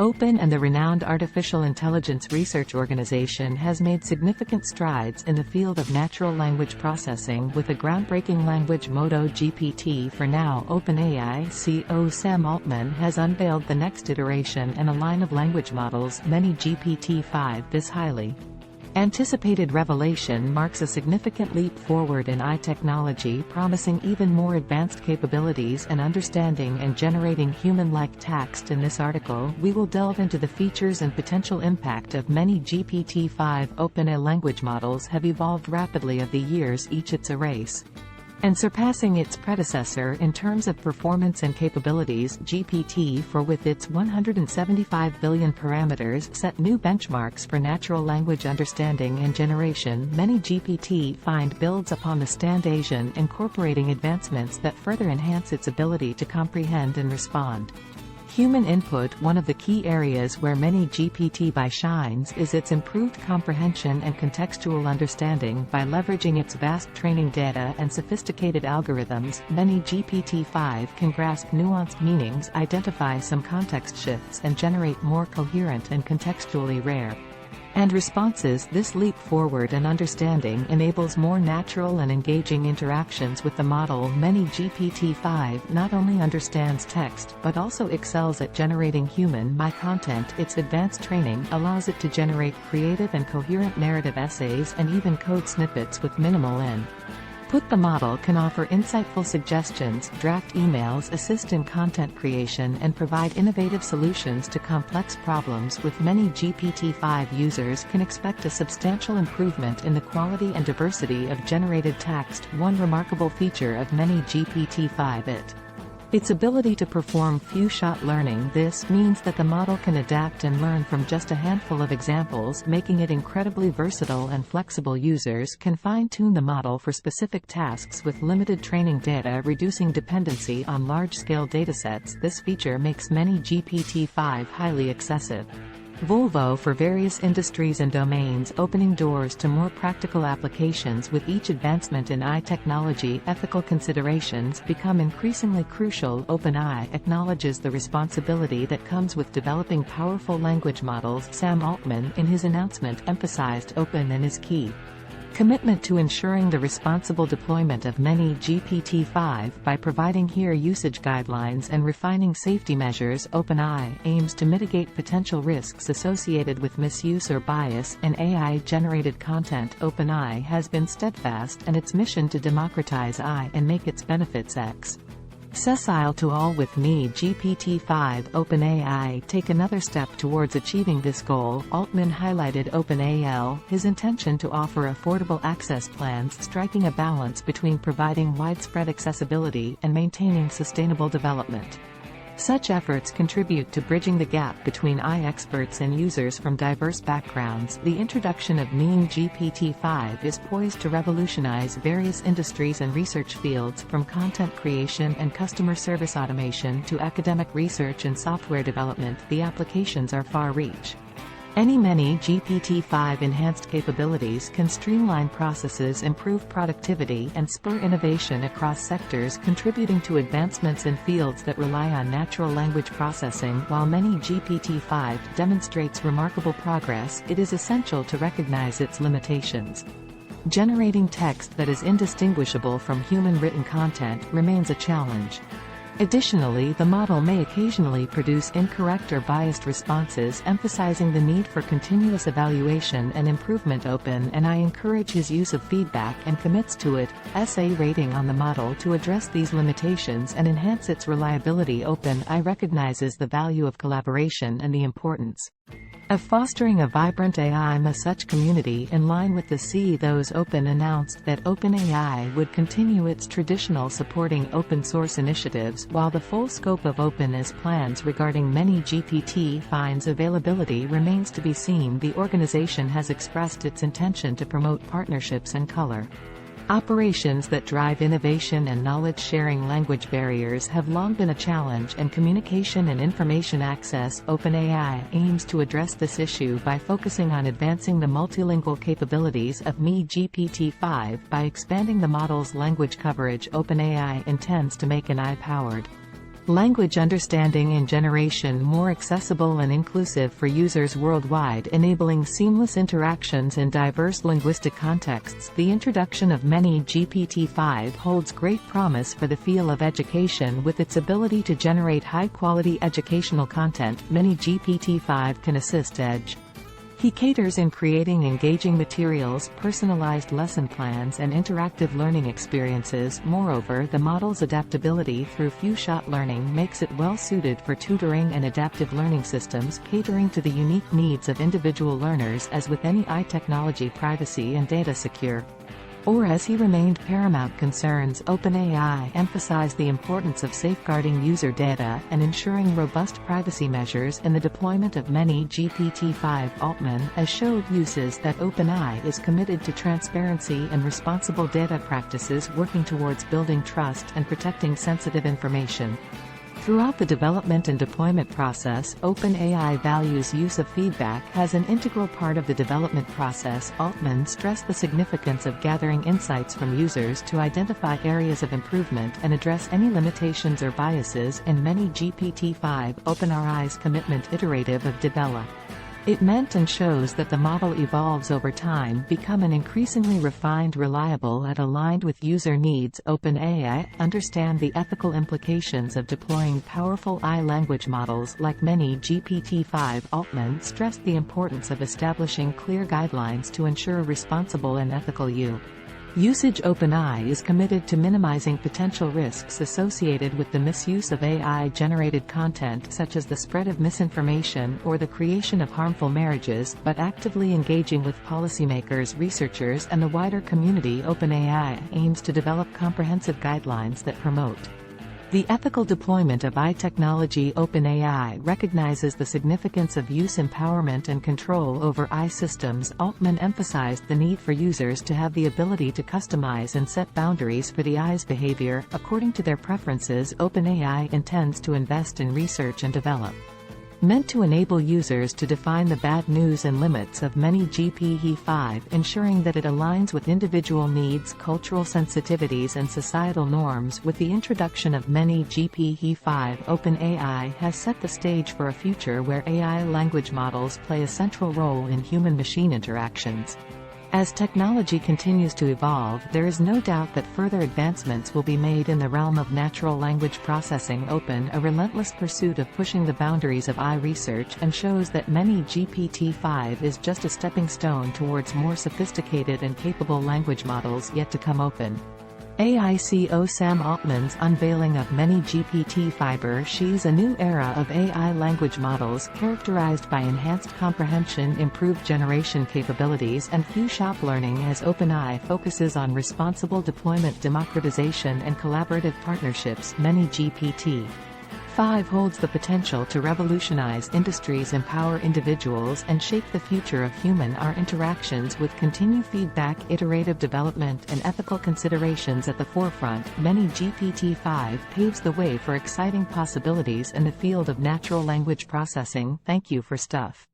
Open and the renowned artificial intelligence research organization has made significant strides in the field of natural language processing with a groundbreaking language model GPT. For now, OpenAI CEO Sam Altman has unveiled the next iteration in a line of language models, Mini GPT-5. This highly anticipated revelation marks a significant leap forward in AI technology, promising even more advanced capabilities and understanding and generating human-like text. In this article, we will delve into the features and potential impact of Mini GPT-5. OpenAI language models have evolved rapidly over the years, each its a race and surpassing its predecessor in terms of performance and capabilities. GPT-4, with its 175 billion parameters, set new benchmarks for natural language understanding and generation. Mini GPT-5 builds upon the standardization, incorporating advancements that further enhance its ability to comprehend and respond. Human input. One of the key areas where Mini GPT-5 shines is its improved comprehension and contextual understanding. By leveraging its vast training data and sophisticated algorithms, Mini GPT-5 can grasp nuanced meanings, identify some context shifts, and generate more coherent and contextually rare and responses. This leap forward in understanding enables more natural and engaging interactions with the model. Mini GPT-5 not only understands text, but also excels at generating human-like content. Its advanced training allows it to generate creative and coherent narrative essays and even code snippets with minimal input. The model can offer insightful suggestions, draft emails, assist in content creation, and provide innovative solutions to complex problems. With Mini GPT-5, users can expect a substantial improvement in the quality and diversity of generated text. One remarkable feature of Mini GPT-5 is its ability to perform few-shot learning. This means that the model can adapt and learn from just a handful of examples, making it incredibly versatile and flexible. Users can fine-tune the model for specific tasks with limited training data, reducing dependency on large-scale datasets. This feature makes Mini GPT-5 highly accessible for various industries and domains, opening doors to more practical applications. With each advancement in AI technology, ethical considerations become increasingly crucial. OpenAI acknowledges the responsibility that comes with developing powerful language models. Sam Altman, in his announcement, emphasized open and his key commitment to ensuring the responsible deployment of Mini GPT-5 by providing here usage guidelines and refining safety measures. OpenAI aims to mitigate potential risks associated with misuse or bias in AI-generated content. OpenAI has been steadfast in its mission to democratize AI and make its benefits accessible to all. With Mini GPT-5, OpenAI take another step towards achieving this goal. Altman highlighted his intention to offer affordable access plans, striking a balance between providing widespread accessibility and maintaining sustainable development. Such efforts contribute to bridging the gap between AI experts and users from diverse backgrounds. The introduction of Mini GPT-5 is poised to revolutionize various industries and research fields, from content creation and customer service automation to academic research and software development. The applications are far-reaching. Any Mini GPT-5 enhanced capabilities can streamline processes, improve productivity, and spur innovation across sectors, contributing to advancements in fields that rely on natural language processing. While Mini GPT-5 demonstrates remarkable progress, it is essential to recognize its limitations. Generating text that is indistinguishable from human-written content remains a challenge. Additionally, the model may occasionally produce incorrect or biased responses, emphasizing the need for continuous evaluation and improvement. OpenAI encourages use of feedback and commits to its rating on the model to address these limitations and enhance its reliability. OpenAI recognizes the value of collaboration and the importance of fostering a vibrant AI such community. In line with the CEO's Open announced that OpenAI would continue its traditional supporting open source initiatives, while the full scope of OpenAI's plans regarding Mini GPT-5's availability remains to be seen. The organization has expressed its intention to promote partnerships and operations that drive innovation and knowledge-sharing. Language barriers have long been a challenge, and communication and information access. OpenAI aims to address this issue by focusing on advancing the multilingual capabilities of Mini GPT-5 by expanding the model's language coverage. OpenAI intends to make an AI-powered Language understanding and generation more accessible and inclusive for users worldwide, enabling seamless interactions in diverse linguistic contexts. The introduction of Mini GPT-5 holds great promise for the field of education with its ability to generate high-quality educational content. Mini GPT-5 can assist EDGE. He caters in creating engaging materials, personalized lesson plans and interactive learning experiences. Moreover, the model's adaptability through few-shot learning makes it well-suited for tutoring and adaptive learning systems, catering to the unique needs of individual learners. As with any AI technology, privacy and data secure. Or as he remained paramount concerns, OpenAI emphasized the importance of safeguarding user data and ensuring robust privacy measures in the deployment of Mini GPT-5. Altman has showed uses that OpenAI is committed to transparency and responsible data practices, working towards building trust and protecting sensitive information. Throughout the development and deployment process, OpenAI values use of feedback as an integral part of the development process. Altman stressed the significance of gathering insights from users to identify areas of improvement and address any limitations or biases in Mini GPT-5. OpenAI's commitment iterative of develop. It meant and shows that the model evolves over time, become an increasingly refined, reliable and aligned with user needs. OpenAI understand the ethical implications of deploying powerful AI language models like Mini GPT-5. Altman stressed the importance of establishing clear guidelines to ensure responsible and ethical usage. OpenAI is committed to minimizing potential risks associated with the misuse of AI-generated content, such as the spread of misinformation or the creation of harmful marriages, but actively engaging with policymakers, researchers, and the wider community. OpenAI aims to develop comprehensive guidelines that promote the ethical deployment of AI technology. OpenAI recognizes the significance of use empowerment and control over AI systems. Altman emphasized the need for users to have the ability to customize and set boundaries for the AI's behavior, according to their preferences. OpenAI intends to invest in research and develop meant to enable users to define the bad news and limits of Mini GPT-5, ensuring that it aligns with individual needs, cultural sensitivities and societal norms. With the introduction of Mini GPT-5, OpenAI has set the stage for a future where AI language models play a central role in human-machine interactions. As technology continues to evolve, there is no doubt that further advancements will be made in the realm of natural language processing. A relentless pursuit of pushing the boundaries of AI research, and shows that Mini GPT-5 is just a stepping stone towards more sophisticated and capable language models yet to come. OpenAI Sam Altman's unveiling of Mini GPT-5 shews a new era of AI language models characterized by enhanced comprehension, improved generation capabilities and few-shot learning. As OpenAI focuses on responsible deployment, democratization and collaborative partnerships, Mini GPT-5 holds the potential to revolutionize industries, empower individuals and shape the future of human-AI interactions. With continued feedback, iterative development and ethical considerations at the forefront, Mini GPT-5 paves the way for exciting possibilities in the field of natural language processing. Thank you for stuff.